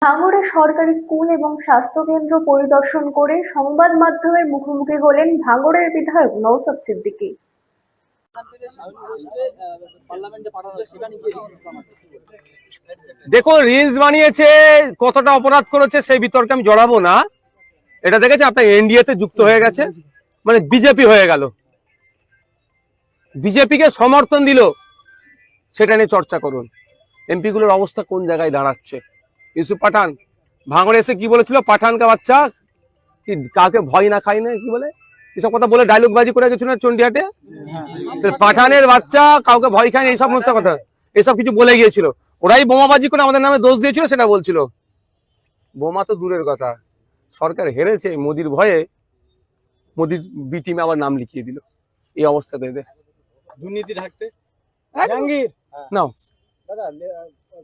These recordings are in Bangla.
ভাঙড়ে সরকারি স্কুল এবং স্বাস্থ্যকেন্দ্র পরিদর্শন করে সংবাদ মাধ্যমের মুখোমুখি হলেন ভাঙড়ের বিধায়ক নওশাদ সিদ্দিকী। দেখো, রিলস বানিয়েছে, কতটা অপরাধ করেছে সেই বিতর্কে আমি জড়াবো না। এটা দেখেছে আপনার এনডিএ তে যুক্ত হয়ে গেছে, মানে বিজেপি হয়ে গেল, বিজেপিকে সমর্থন দিল, সেটা নিয়ে চর্চা করুন। এমপি গুলোর অবস্থা কোন জায়গায় দাঁড়াচ্ছে। ইউসুফ পাঠান ভাঙড়ে এসে কি বলেছিল, পাঠান কা বাচ্চা কি কাকে ভয় না খাই না, কি বলে এসব কথা বলে ডায়লগ বাজি করে গেছিল না চন্ডিহাটে। পাঠানের বাচ্চা কাউকে ভয় খায় না, এইসব সমস্ত কথা এসব কিছু বলে গিয়েছিল। ওরাই বোমাবাজি করে আমাদের নামে দোষ দিয়েছিল, সেটা বলছিল। বোমা তো দূরের কথা, সরকার হেরেছে মোদির ভয়ে, মোদির বি টিমে আবার নাম লিখিয়ে দিল। এই অবস্থাতে দুর্নীতি ঢাকতে জাহাঙ্গীর নাও দাদা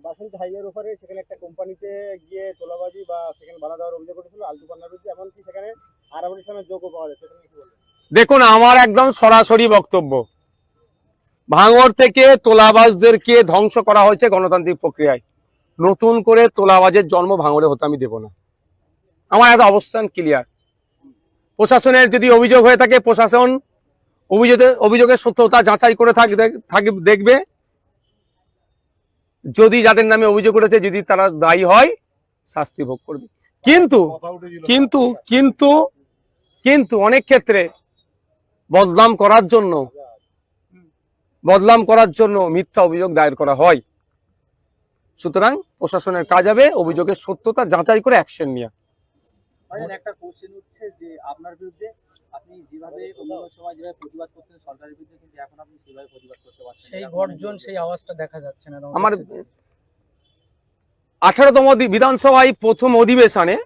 বাসন্তী হাইওয়ের উপরে সেখানে একটা কোম্পানিতে গিয়ে তোলাবাজি বা সেখানে বাধা দেওয়ার অভিযোগ করেছিল আলতু পান্নার বিরুদ্ধে, এমনকি সেখানে আরাবুল ইসলামের যোগ্য পাওয়া যায়, সেখানে কি বলবেন? দেখুন, আমার একদম সরাসরি বক্তব্য, ভাঙড় থেকে তোলাবাজদেরকে ধ্বংস করা হয়েছে গণতান্ত্রিক প্রক্রিয়ায়। নতুন করে তোলাবাজের জন্ম ভাঙড়ে হতে আমি দেব না। আমার একটা অবস্থান ক্লিয়ার। প্রশাসনের যদি অভিযোগ হয়ে থাকে, প্রশাসন অভিযোগের সত্যতা যাচাই করে দেখবে। যদি যাদের নামে অভিযোগ করেছে, যদি তারা দায়ী হয়, শাস্তি ভোগ করবে। কিন্তু কিন্তু কিন্তু কিন্তু অনেক ক্ষেত্রে বদনাম করার জন্য মিথ্যা অভিযোগ দায়ের করা হয়। সুতরাং প্রশাসনের কাজ হবে অভিযোগের সত্যতা যাচাই করে অ্যাকশন নেওয়া। একটা কোশ্চেন উঠছে যে আপনার বিরুদ্ধে আপনি যেভাবে অন্য সময় যেভাবে প্রতিবাদ করতেন সরকারের বিরুদ্ধে, কিন্তু এখন আপনি সেভাবে প্রতিবাদ করতে পারছেন, সেই গর্জন সেই আওয়াজটা দেখা যাচ্ছে না। আমার 18তম বিধানসভায় প্রথম অধিবেশনে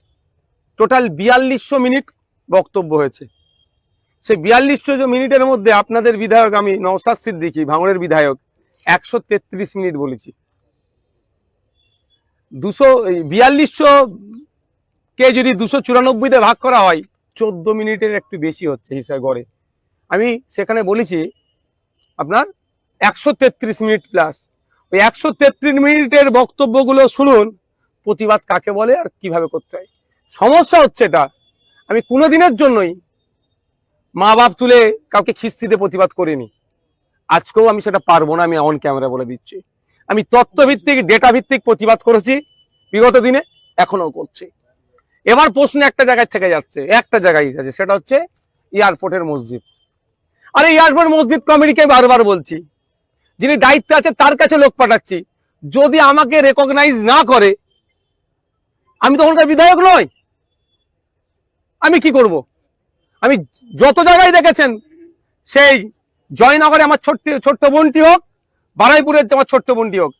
টোটাল 4200 মিনিট বক্তব্য হয়েছে। সেই 4200 মিনিটের মধ্যে আপনাদের বিধায়ক আমি নওশাদ সিদ্দিকী, ভাঙড়ের বিধায়ক, 133 মিনিট বলেছি। 4200 কে যদি 294 তে ভাগ করা হয়, 14 মিনিটের একটু বেশি হচ্ছে হিসাব গড়ে। আমি সেখানে বলেছি আপনার 133 মিনিট প্লাস। ওই 133 মিনিটের বক্তব্যগুলো শুনুন, প্রতিবাদ কাকে বলে আর কিভাবে করতে হয়। সমস্যা হচ্ছে এটা, আমি কোনোদিনের জন্যই মা বাপ তুলে কাউকে খিস্তিতে প্রতিবাদ করিনি, আজকেও আমি সেটা পারবো না। আমি অন ক্যামেরা বলে দিচ্ছি, আমি তথ্যভিত্তিক ডেটা ভিত্তিক প্রতিবাদ করেছি বিগত দিনে, এখনো করছি। এবার প্রশ্ন একটা জায়গায় থেকে যাচ্ছে, একটা জায়গায় আছে, সেটা হচ্ছে এয়ারপোর্টের মসজিদ। আরে এয়ারপোর্ট মসজিদ কমিটিকে বারবার বলছি, যিনি দায়িত্বে আছে তার কাছে লোক পাঠাচ্ছি। যদি আমাকে রেকগনাইজ না করে, আমি তো ওখানকার বিধায়ক নয়, আমি কি করব? আমি যত জায়গায় দেখেছেন, সেই জয়নগরে আমার ছোট্ট বোনটি হোক, বারাইপুরের আমার ছোট্ট বোনটি হোক,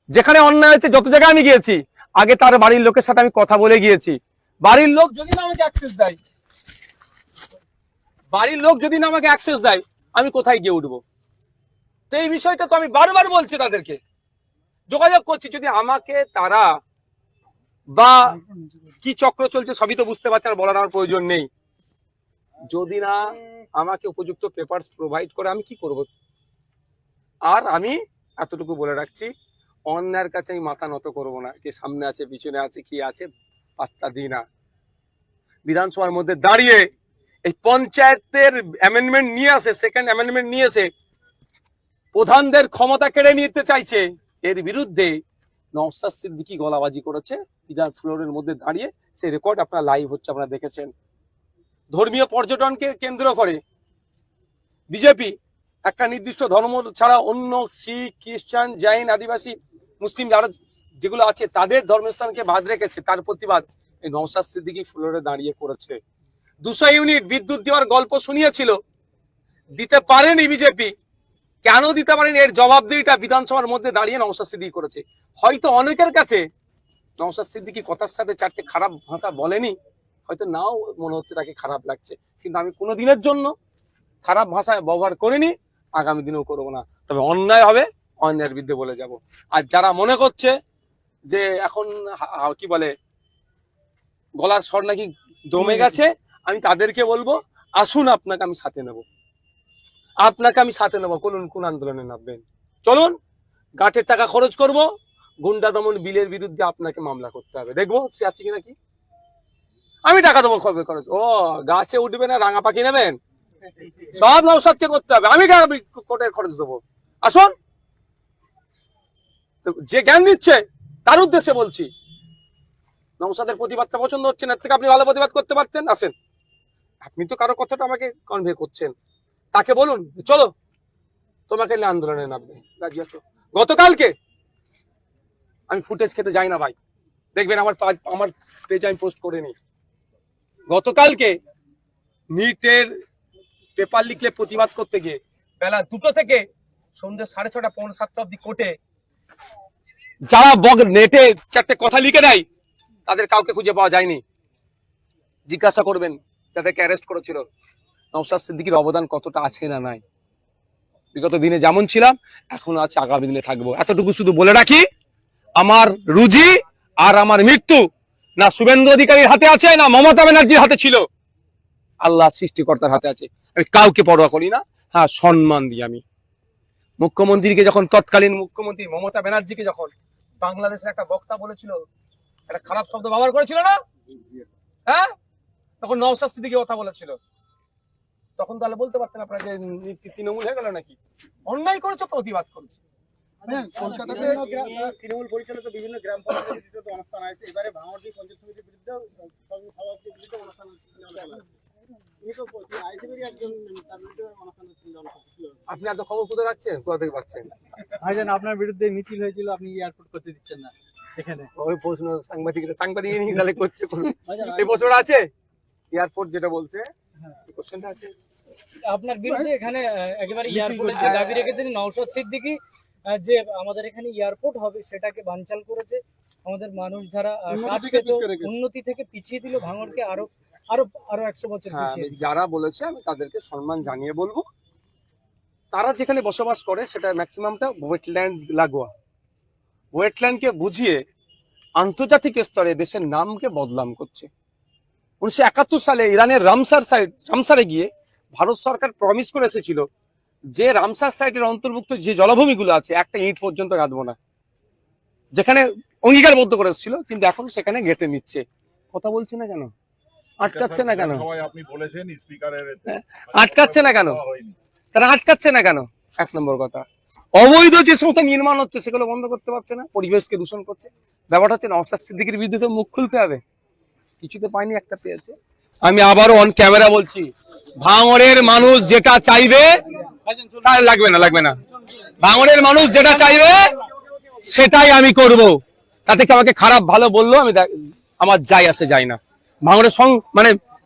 যেখানে অন্যায় হয়েছে যত জায়গায় আমি গিয়েছি, আগে তার বাড়ির লোকের সাথে আমি কথা বলে গিয়েছি। বাড়ির লোক যদি না আমাকে অ্যাক্সেস দেয়, আমি কোথায় গিয়ে উঠবো? তো এই বিষয়টা তো আমি বারবার বলছি, তাদেরকে যোগাযোগ করছি। যদি আমাকে তারা বা কি চক্র চলছে সবই তো বুঝতে পারছে, আর বলার আমার প্রয়োজন নেই। যদি না আমাকে উপযুক্ত পেপারস প্রোভাইড করে, আমি কি করব? আর আমি এতটুকু বলে রাখছি, অন্যায়ের কাছে আমি মাথা নত করব না। কে সামনে আছে, পিছনে আছে, কি আছে, পাত্তা দিই না। বিধানসভার মধ্যে দাঁড়িয়ে এই পঞ্চায়েতের অ্যামেন্ডমেন্ট নিয়ে আসে, সেকেন্ড অ্যামেন্ডমেন্ট নিয়ে এসে প্রধানদের ক্ষমতা কেড়ে নিতে চাইছে, এর বিরুদ্ধে নওশাদ সিদ্দিকী গলাবাজি করেছে বিধান ফ্লোরের মধ্যে দাঁড়িয়ে। সেই রেকর্ড আপনার লাইভ হচ্ছে, আপনারা দেখেছেন। ধর্মীয় পর্যটনকে কেন্দ্র করে বিজেপি একটা নির্দিষ্ট ধর্ম ছাড়া অন্য শিখ, খ্রিস্টান, জৈন, আদিবাসী, মুসলিম যারা যেগুলো আছে তাদের ধর্মস্থানকে বাদ রেখেছে। তার প্রতিবাদ এই নওশাদ সিদ্দিকী ফ্লোরে দাঁড়িয়ে করেছে। 200 ইউনিট বিদ্যুৎ দেওয়ার গল্প শুনিয়েছিল, দিতে পারেনি বিজেপি। কেন দিতে পারেনি, এর জবাবদিহিটা বিধানসভার মধ্যে দাঁড়িয়ে নওশাদ সিদ্দিকী করেছে। হয়তো অনেকের কাছে নওশাদ সিদ্দিকী কথার সাথে 4টে খারাপ ভাষা বলেনি, হয়তো নাও মনে হচ্ছে তাকে খারাপ লাগছে, কিন্তু আমি কোনো দিনের জন্য খারাপ ভাষায় ব্যবহার করিনি, আগামী দিনেও করবো না। তবে অন্যায় হবে, অন্যায়ের বিরুদ্ধে বলে যাব। আর যারা মনে করছে যে এখন কি বলে গলার স্বর নাকি দমে গেছে, আমি তাদেরকে বলবো, আসুন আপনাকে আমি সাথে নেব, কোন আন্দোলনে নামবেন? চলুন, গাঁটের টাকা খরচ করব, গুন্ডা দমন বিলের বিরুদ্ধে আপনাকে মামলা করতে হবে, দেখবো সে আছে কিনা কি। আমি টাকা দেবো খবর খরচ, ও গাছে উঠবে না রাঙা পাখি নেবেন, সব নওশাদকে করতে হবে, আমি টাকা কোর্টের খরচ দেবো, আসুন। তো যে জ্ঞান দিচ্ছে তার উদ্দেশ্যে বলছি, নওশাদের প্রতিবাদটা পছন্দ হচ্ছে না, এর থেকে আপনি ভালো প্রতিবাদ করতে পারতেন, আসেন। আপনি তো কারো কথাটা আমাকে কনভে করছেন, তাকে বলুন চলো তোমাকে নিয়ে আন্দোলনে নামবে, রাজি আছো। গতকালকে আমি ফুটেজ খেতে যাই না ভাই, দেখবেন আমার পেজে আমি পোস্ট করে নি। গতকালকে নিটের পেপার লিখলে প্রতিবাদ করতে গিয়ে বেলা 2টো থেকে সন্ধ্যে 6:30 পৌনে 7টা অব্দি কোর্টে যারা নেটে 4টে কথা লিখে দেয় তাদের কাউকে খুঁজে পাওয়া যায়নি। জিজ্ঞাসা করবেন যাদেরকে অ্যারেস্ট করেছিল নওশাদ সিদ্দিকীর অবদান কতটা আছে না নাই। বিগত দিনে যেমন ছিলাম এখনো আছে, আগামী দিনে থাকবো। এতটুকু শুধু বলে রাখি, আমার রুজি আর আমার মৃত্যু না শুভেন্দু অধিকারীর হাতে আছে না মমতা ব্যানার্জির হাতে ছিল, আল্লাহ সৃষ্টিকর্তার হাতে আছে। আমি কাউকে পরোয়া করি না, হ্যাঁ সম্মান দিই। আমি মুখ্যমন্ত্রীকে যখন, তৎকালীন মুখ্যমন্ত্রী মমতা ব্যানার্জিকে যখন বাংলাদেশের একটা বক্তা বলেছিল, একটা খারাপ শব্দ ব্যবহার করেছিল না, হ্যাঁ, তখন নওশাদ সিদ্দিকী কথা বলেছিল, তখন তাহলে বলতে পারতেন আপনারা যে তৃণমূল হয়ে গেল নাকি? অন্যায় করেছো, প্রতিবাদ করেছে। কলকাতাতে তৃণমূল পরিচালিত বিভিন্ন গ্রাম পঞ্চায়েত অনুষ্ঠান আছে, এবারে ভাঙড় পঞ্চায়েত সমিতির বিরুদ্ধে সভাপতির বিরুদ্ধে অনুষ্ঠান আপনি এত খবর কোথায় রাখছেন, কোথা থেকে পাচ্ছেন? ভাইজান আপনার বিরুদ্ধে মিছিল হয়েছিল, আপনি এয়ারপোর্ট করতে দিচ্ছেন না এখানে। ওই প্রশ্ন সাংবাদিক নিয়ে তাহলে করছে, এই প্রশ্নটা আছে এয়ারপোর্ট যেটা বলছে, কোশ্চেনটা আছে আপনার বিরুদ্ধে এখানে একেবারে এয়ারপোর্টের যে দাবি রেখেছেন নওশাদ সিদ্দিকী, যে আমাদের এখানে এয়ারপোর্ট হবে সেটাকে বানচাল করেছে, আমাদের মানুষ যারা কাজ পেত উন্নতি থেকে পিছিয়ে দিল, ভাঙড়কে আরো আরো আরো 100 বছর পিছিয়ে দিল। যারা বলেছে আমি তাদেরকে সম্মান জানিয়ে বলবো, তারা যেখানে বসবাস করে সেটা ম্যাক্সিমামটা ওয়েটল্যান্ড লাগোয়া, ওয়েটল্যান্ডকে বুঝিয়ে আন্তর্জাতিক স্তরে দেশের নামকে বদনাম করছে। 1971 সালে ইরানের রামসারে গিয়ে ভারত সরকার প্রমিস করে এসেছিল যে রামসার সাইটের অন্তর্ভুক্ত যে জলাভূমিগুলো আছে একটা ইট পর্যন্ত গাঁদবো না, যেখানে অঙ্গীকারবদ্ধ করে এসেছিল, কিন্তু এখন সেখানে গেঁথে নিচ্ছে। কথা বলছে না কেন, আটকাচ্ছে না কেন, আপনি বলেছেন স্পিকারের আটকাচ্ছে না কেন, তারা আটকাচ্ছে না কেন? 1 নম্বর কথা, অবৈধ যে সমস্ত নির্মাণ হচ্ছে সেগুলো বন্ধ করতে পারছে না, পরিবেশকে দূষণ করছে। ব্যাপারটা হচ্ছে নওশাদ সিদ্দিকীর বিরুদ্ধে তো মুখ খুলতে হবে, কিছুতে পাইনি, একটা পেয়েছে। আমি আবারও অন ক্যামেরা বলছি, ভাঙড়ের মানুষ যেটা চাইবে, লাগবে না, ভাঙড়ের মানুষ যেটা চাইবে সেটাই আমি করব। তাতে কি আমাকে খারাপ ভালো বললো, আমি আমার যাই আসে যায় না। ভাঙড়ের মানে